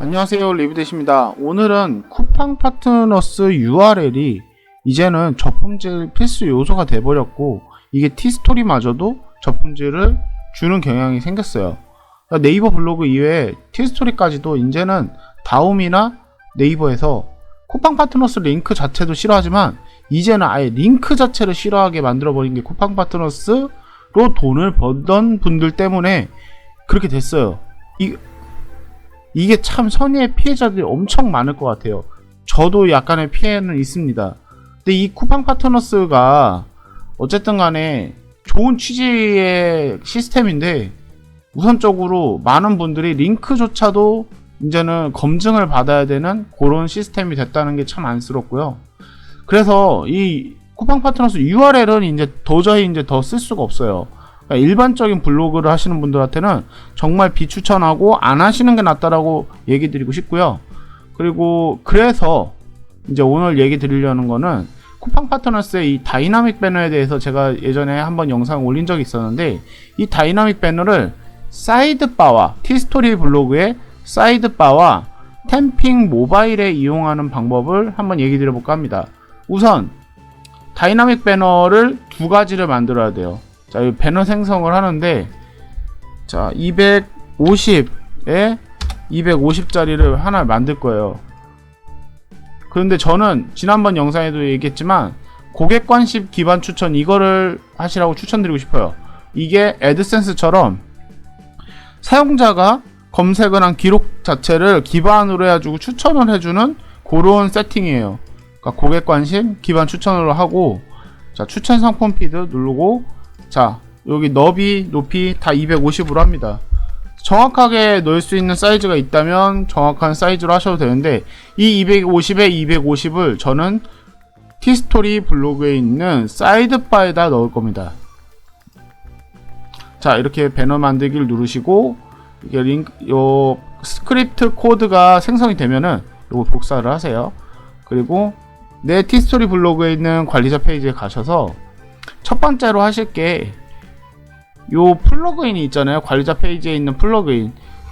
안녕하세요, 리뷰대시입니다. 오늘은 쿠팡 파트너스 URL이 이제는 저품질 필수 요소가 돼버렸고, 이게 티스토리마저도 저품질을 주는 경향이 생겼어요. 네이버 블로그 이외에 티스토리까지도 이제는 다음이나 네이버에서 쿠팡 파트너스 링크 자체도 싫어하지만, 이제는 아예 링크 자체를 싫어하게 만들어버린 게 쿠팡 파트너스로 돈을 벌던 분들 때문에 그렇게 됐어요. 이게 참 선의의 피해자들이 엄청 많을 것 같아요. 저도 약간의 피해는 있습니다. 근데 이 쿠팡 파트너스가 어쨌든 간에 좋은 취지의 시스템인데, 우선적으로 많은 분들이 링크조차도 이제는 검증을 받아야 되는 그런 시스템이 됐다는 게 참 안쓰럽고요. 그래서 이 쿠팡 파트너스 URL은 이제 도저히 이제 더 쓸 수가 없어요. 일반적인 블로그를 하시는 분들한테는 정말 비추천하고 안 하시는 게 낫다라고 얘기 드리고 싶고요. 그리고 그래서 이제 오늘 얘기 드리려는 거는 쿠팡 파트너스의 이 다이나믹 배너에 대해서 제가 예전에 한번 영상 올린 적이 있었는데, 이 다이나믹 배너를 사이드바와 티스토리 블로그의 사이드바와 템핑 모바일에 이용하는 방법을 한번 얘기 드려볼까 합니다. 우선 다이나믹 배너를 두 가지를 만들어야 돼요. 자, 이 배너 생성을 하는데, 자, 250에 250짜리를 하나 만들 거예요. 그런데 저는 지난번 영상에도 얘기했지만, 고객 관심 기반 추천, 이거를 하시라고 추천드리고 싶어요. 이게 애드센스처럼 사용자가 검색을 한 기록 자체를 기반으로 해가지고 추천을 해주는 그런 세팅이에요. 그러니까 고객 관심 기반 추천으로 하고, 자, 추천 상품 피드 누르고, 자, 여기 너비, 높이 다 250으로 합니다. 정확하게 넣을 수 있는 사이즈가 있다면 정확한 사이즈로 하셔도 되는데, 이 250에 250을 저는 티스토리 블로그에 있는 사이드바에다 넣을 겁니다. 자, 이렇게 배너 만들기를 누르시고, 이게 요 스크립트 코드가 생성이 되면은 요거 복사를 하세요. 그리고 내 티스토리 블로그에 있는 관리자 페이지에 가셔서 첫 번째로 하실 게 요 플러그인이 있잖아요. 관리자 페이지에 있는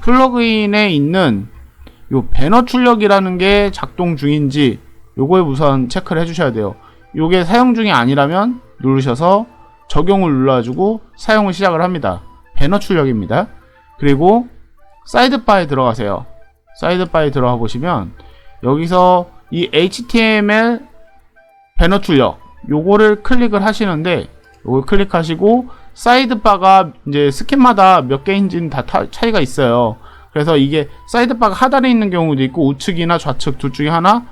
플러그인에 있는 요 배너 출력이라는 게 작동 중인지 요거에 우선 체크를 해주셔야 돼요. 요게 사용 중이 아니라면 누르셔서 적용을 눌러가지고 사용을 시작을 합니다. 배너 출력입니다. 그리고 사이드바에 들어가세요. 사이드바에 들어가 보시면 여기서 이 HTML 배너 출력 요거를 클릭을 하시는데, 요걸 클릭하시고 사이드바가 이제 스킨마다 몇 개인지는 다 차이가 있어요. 그래서 이게 사이드바가 하단에 있는 경우도 있고 우측이나 좌측 둘 중에 하나,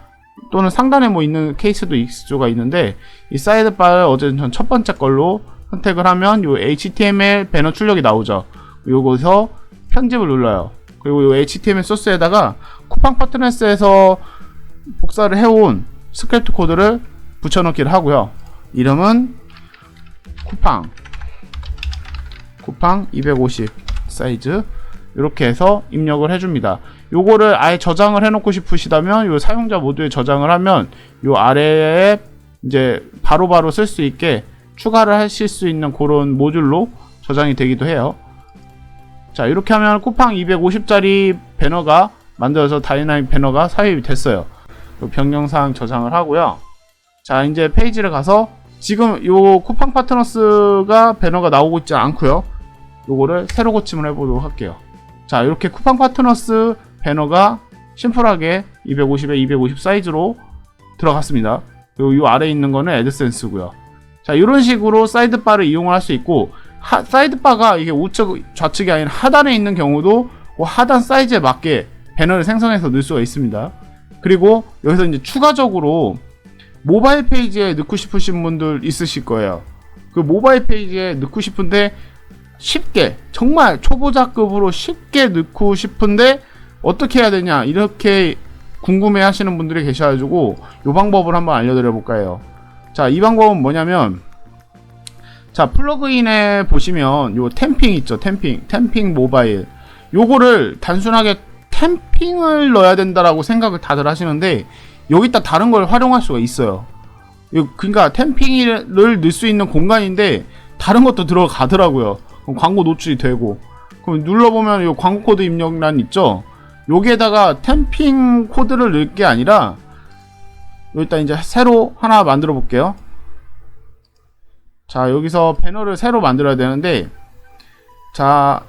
또는 상단에 뭐 있는 케이스도 있을 수가 있는데, 이 사이드바를 어쨌든 첫 번째 걸로 선택을 하면 요 HTML 배너 출력이 나오죠. 요거서 편집을 눌러요. 그리고 요 HTML 소스에다가 쿠팡 파트너스에서 복사를 해온 스크립트 코드를 붙여넣기를 하고요. 이름은 쿠팡 250 사이즈, 이렇게 해서 입력을 해줍니다. 요거를 아예 저장을 해놓고 싶으시다면 요 사용자 모드에 저장을 하면 요 아래에 이제 바로바로 쓸 수 있게 추가를 하실 수 있는 그런 모듈로 저장이 되기도 해요. 자, 이렇게 하면 쿠팡 250짜리 배너가 만들어서 다이나믹 배너가 삽입이 됐어요. 변경사항 저장을 하고요. 자, 이제 페이지를 가서 지금 요 쿠팡 파트너스가 배너가 나오고 있지 않고요. 요거를 새로 고침을 해보도록 할게요. 자, 이렇게 쿠팡 파트너스 배너가 심플하게 250에 250 사이즈로 들어갔습니다. 그리고 요 아래에 있는 거는 애드센스고요. 자, 이런 식으로 사이드바를 이용을 할 수 있고, 사이드바가 이게 우측 좌측이 아닌 하단에 있는 경우도 그 하단 사이즈에 맞게 배너를 생성해서 넣을 수가 있습니다. 그리고 여기서 이제 추가적으로 모바일 페이지에 넣고 싶으신 분들 있으실 거예요. 그 모바일 페이지에 넣고 싶은데 쉽게, 정말 초보자급으로 쉽게 넣고 싶은데 어떻게 해야 되냐, 이렇게 궁금해 하시는 분들이 계셔가지고 이 방법을 한번 알려드려 볼까요. 자, 이 방법은 뭐냐면, 자, 플러그인에 보시면 요 템핑 있죠. 템핑 모바일, 요거를 단순하게 템핑을 넣어야 된다라고 생각을 다들 하시는데, 여기다 다른 걸 활용할 수가 있어요. 그러니까 템핑을 넣을 수 있는 공간인데 다른 것도 들어가더라고요. 광고 노출이 되고, 그럼 눌러보면 이 광고 코드 입력란 있죠? 여기에다가 템핑 코드를 넣을 게 아니라 여기다 이제 새로 하나 만들어 볼게요. 자, 여기서 배너를 새로 만들어야 되는데, 자,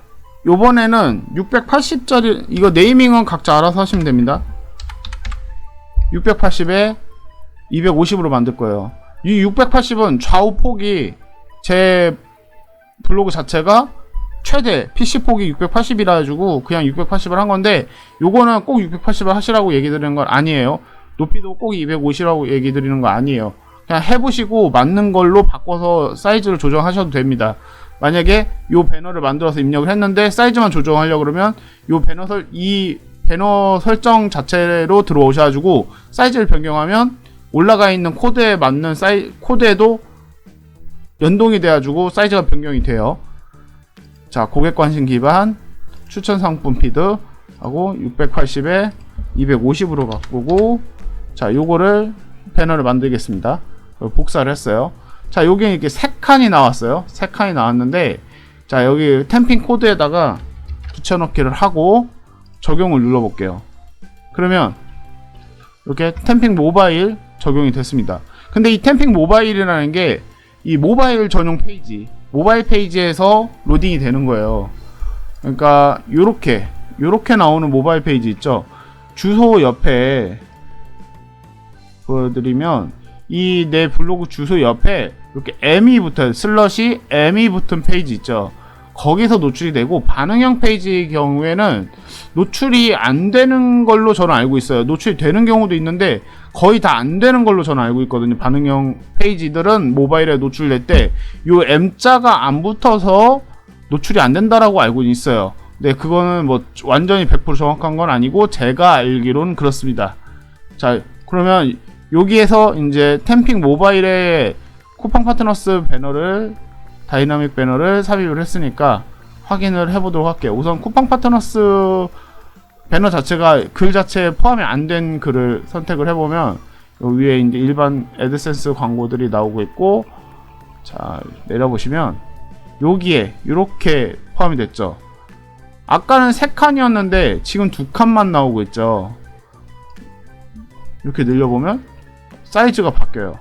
요번에는 680짜리, 이거 네이밍은 각자 알아서 하시면 됩니다. 680에 250으로 만들 거예요. 이 680은 좌우 폭이 제 블로그 자체가 최대 PC 폭이 680이라 가지고 그냥 680을 한 건데, 요거는 꼭 680을 하시라고 얘기 드리는 건 아니에요. 높이도 꼭 250이라고 얘기 드리는 거 아니에요. 그냥 해보시고 맞는 걸로 바꿔서 사이즈를 조정하셔도 됩니다. 만약에 요 배너를 만들어서 입력을 했는데 사이즈만 조정하려고 그러면 이 배너 설정 자체로 들어오셔가지고 사이즈를 변경하면 올라가 있는 코드에 맞는 코드에도 연동이 돼가지고 사이즈가 변경이 돼요. 자, 고객 관심 기반 추천 상품 피드 하고 680에 250으로 바꾸고, 자, 요거를 배너를 만들겠습니다. 복사를 했어요. 자, 여기 이렇게 3칸이 나왔어요. 3칸이 나왔는데, 자, 여기 템핑 코드에다가 붙여넣기를 하고 적용을 눌러볼게요. 그러면 이렇게 템핑 모바일 적용이 됐습니다. 근데 이 템핑 모바일이라는 게 이 모바일 전용 페이지, 모바일 페이지에서 로딩이 되는 거예요. 그러니까 요렇게 나오는 모바일 페이지 있죠. 주소 옆에 보여드리면 이 내 블로그 주소 옆에 이렇게 M이 붙어요. 슬러시 M이 붙은 페이지 있죠. 거기서 노출이 되고, 반응형 페이지의 경우에는 노출이 안 되는 걸로 저는 알고 있어요. 노출이 되는 경우도 있는데 거의 다 안 되는 걸로 저는 알고 있거든요. 반응형 페이지들은 모바일에 노출될 때 요 M자가 안 붙어서 노출이 안 된다라고 알고 있어요. 네, 그거는 뭐 완전히 100% 정확한 건 아니고 제가 알기로는 그렇습니다. 자, 그러면 여기에서 이제 템핑 모바일에 쿠팡 파트너스 배너를, 다이나믹 배너를 삽입을 했으니까 확인을 해보도록 할게요. 우선 쿠팡 파트너스 배너 자체가 글 자체에 포함이 안 된 글을 선택을 해보면 여기 위에 이제 일반 애드센스 광고들이 나오고 있고, 자, 내려보시면 여기에 이렇게 포함이 됐죠. 아까는 3칸이었는데 지금 2칸만 나오고 있죠. 이렇게 늘려보면 사이즈가 바뀌어요.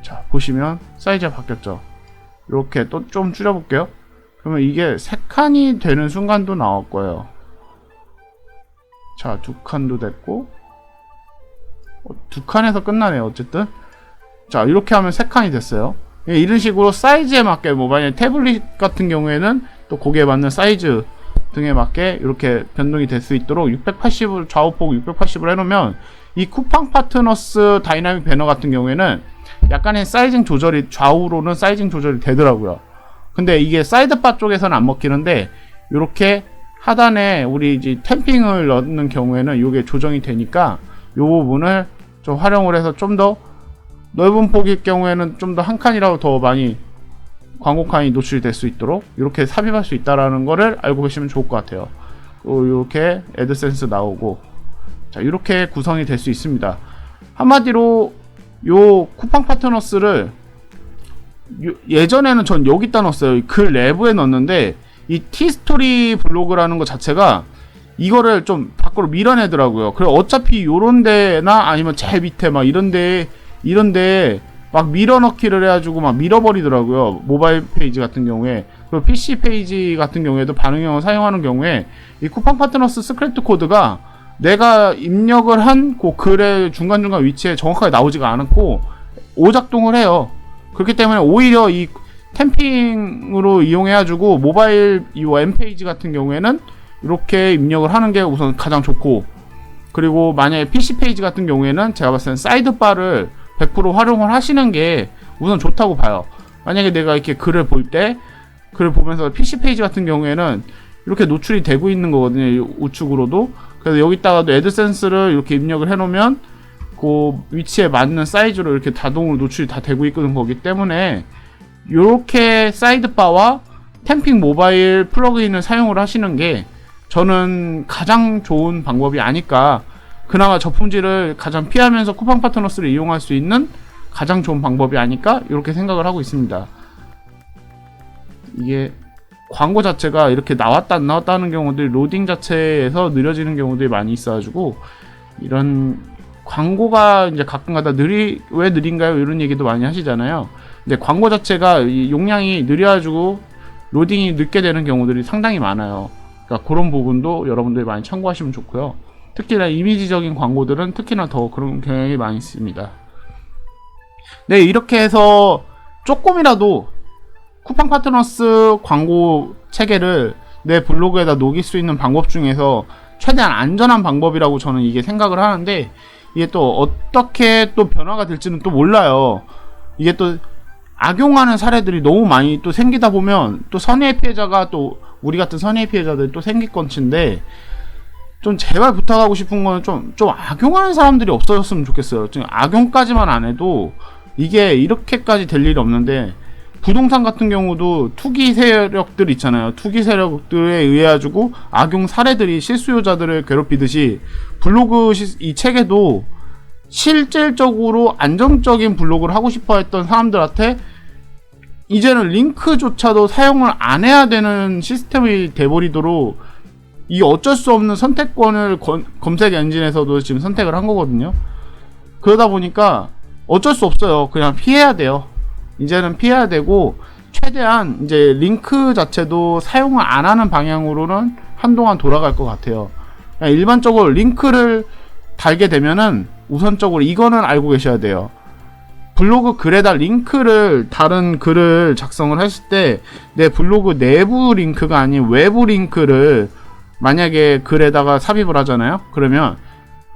자, 보시면 사이즈가 바뀌었죠. 이렇게 또 좀 줄여볼게요. 그러면 이게 3칸이 되는 순간도 나올 거예요. 자, 2칸도 됐고, 2칸에서 끝나네요. 어쨌든 자, 이렇게 하면 3칸이 됐어요. 이런 식으로 사이즈에 맞게, 뭐 만약에 태블릿 같은 경우에는 또 거기에 맞는 사이즈 등에 맞게 이렇게 변동이 될 수 있도록 680을, 좌우폭 680을 해놓으면 이 쿠팡 파트너스 다이나믹 배너 같은 경우에는 약간의 사이징 조절이, 좌우로는 사이징 조절이 되더라고요. 근데 이게 사이드바 쪽에서는 안 먹히는데 이렇게 하단에 우리 이제 템핑을 넣는 경우에는 이게 조정이 되니까 이 부분을 좀 활용을 해서 좀 더 넓은 폭일 경우에는 좀 더 한 칸이라도 더 많이 광고 칸이 노출이 될 수 있도록 이렇게 삽입할 수 있다라는 거를 알고 계시면 좋을 것 같아요. 이렇게 애드센스 나오고, 자, 이렇게 구성이 될 수 있습니다. 한마디로 요 쿠팡 파트너스를 예전에는 전 여기다 넣었어요. 글 내부에 넣었는데 이 티스토리 블로그라는 것 자체가 이거를 좀 밖으로 밀어내더라고요. 그래, 어차피 요런 데나 아니면 제일 밑에 막 이런 데에 막 밀어넣기를 해가지고 막 밀어버리더라고요. 모바일 페이지 같은 경우에. 그리고 PC 페이지 같은 경우에도 반응형을 사용하는 경우에 이 쿠팡 파트너스 스크립트 코드가 내가 입력을 한 그 글의 중간중간 위치에 정확하게 나오지가 않고 오작동을 해요. 그렇기 때문에 오히려 이 템핑으로 이용해가지고 모바일 이 M페이지 같은 경우에는 이렇게 입력을 하는 게 우선 가장 좋고, 그리고 만약에 PC 페이지 같은 경우에는 제가 봤을 땐 사이드바를 100% 활용을 하시는 게 우선 좋다고 봐요. 만약에 내가 이렇게 글을 보면서 PC 페이지 같은 경우에는 이렇게 노출이 되고 있는 거거든요. 우측으로도. 그래서 여기다가도 애드센스를 이렇게 입력을 해놓으면 그 위치에 맞는 사이즈로 이렇게 자동으로 노출이 다 되고 있는 거기 때문에 이렇게 사이드바와 템핑 모바일 플러그인을 사용을 하시는 게 저는 가장 좋은 방법이 아닐까. 그나마 저품질을 가장 피하면서 쿠팡 파트너스를 이용할 수 있는 가장 좋은 방법이 아닐까, 이렇게 생각을 하고 있습니다. 이게 광고 자체가 이렇게 나왔다 안 나왔다 하는 경우들이 로딩 자체에서 느려지는 경우들이 많이 있어가지고 이런 광고가 이제 가끔가다 왜 느린가요? 이런 얘기도 많이 하시잖아요. 근데 광고 자체가 이 용량이 느려가지고 로딩이 늦게 되는 경우들이 상당히 많아요. 그러니까 그런 부분도 여러분들이 많이 참고하시면 좋고요. 특히나 이미지적인 광고들은 특히나 더 그런 경향이 많이 있습니다. 네, 이렇게 해서 조금이라도 쿠팡 파트너스 광고 체계를 내 블로그에다 녹일 수 있는 방법 중에서 최대한 안전한 방법이라고 저는 이게 생각을 하는데, 이게 또 어떻게 또 변화가 될지는 또 몰라요. 이게 또 악용하는 사례들이 너무 많이 또 생기다 보면 또 선의의 피해자가 또 우리 같은 선의의 피해자들이 또 생길 건치인데, 좀 제발 부탁하고 싶은 거는 좀 악용하는 사람들이 없어졌으면 좋겠어요. 좀 악용까지만 안 해도 이게 이렇게까지 될 일이 없는데, 부동산 같은 경우도 투기 세력들 있잖아요. 투기 세력들에 의해 가지고 악용 사례들이 실수요자들을 괴롭히듯이 블로그 이 책에도 실질적으로 안정적인 블로그를 하고 싶어 했던 사람들한테 이제는 링크조차도 사용을 안 해야 되는 시스템이 돼버리도록 이 어쩔 수 없는 선택권을 검색 엔진에서도 지금 선택을 한 거거든요. 그러다 보니까 어쩔 수 없어요. 그냥 피해야 돼요. 이제는 피해야 되고, 최대한 이제 링크 자체도 사용을 안 하는 방향으로는 한동안 돌아갈 것 같아요. 일반적으로 링크를 달게 되면은 우선적으로 이거는 알고 계셔야 돼요. 블로그 글에다 링크를 다른 글을 작성을 했을 때 내 블로그 내부 링크가 아닌 외부 링크를 만약에 글에다가 삽입을 하잖아요. 그러면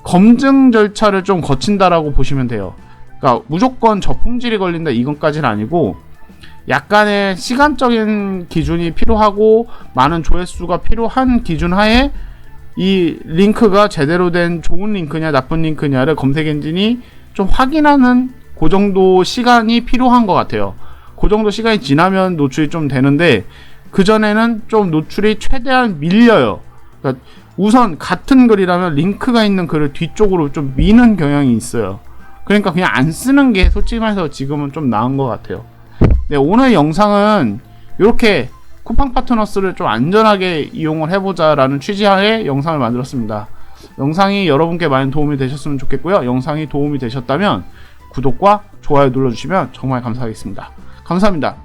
검증 절차를 좀 거친다라고 보시면 돼요. 그러니까 무조건 저품질이 걸린다 이건까지는 아니고, 약간의 시간적인 기준이 필요하고 많은 조회수가 필요한 기준 하에 이 링크가 제대로 된 좋은 링크냐 나쁜 링크냐를 검색 엔진이 좀 확인하는 그 정도 시간이 필요한 것 같아요. 그 정도 시간이 지나면 노출이 좀 되는데, 그전에는 좀 노출이 최대한 밀려요. 그러니까 우선 같은 글이라면 링크가 있는 글을 뒤쪽으로 좀 미는 경향이 있어요. 그러니까 그냥 안 쓰는 게 솔직히 말해서 지금은 좀 나은 것 같아요. 네, 오늘 영상은 이렇게 쿠팡 파트너스를 좀 안전하게 이용을 해보자 라는 취지하에 영상을 만들었습니다. 영상이 여러분께 많은 도움이 되셨으면 좋겠고요. 영상이 도움이 되셨다면 구독과 좋아요 눌러주시면 정말 감사하겠습니다. 감사합니다.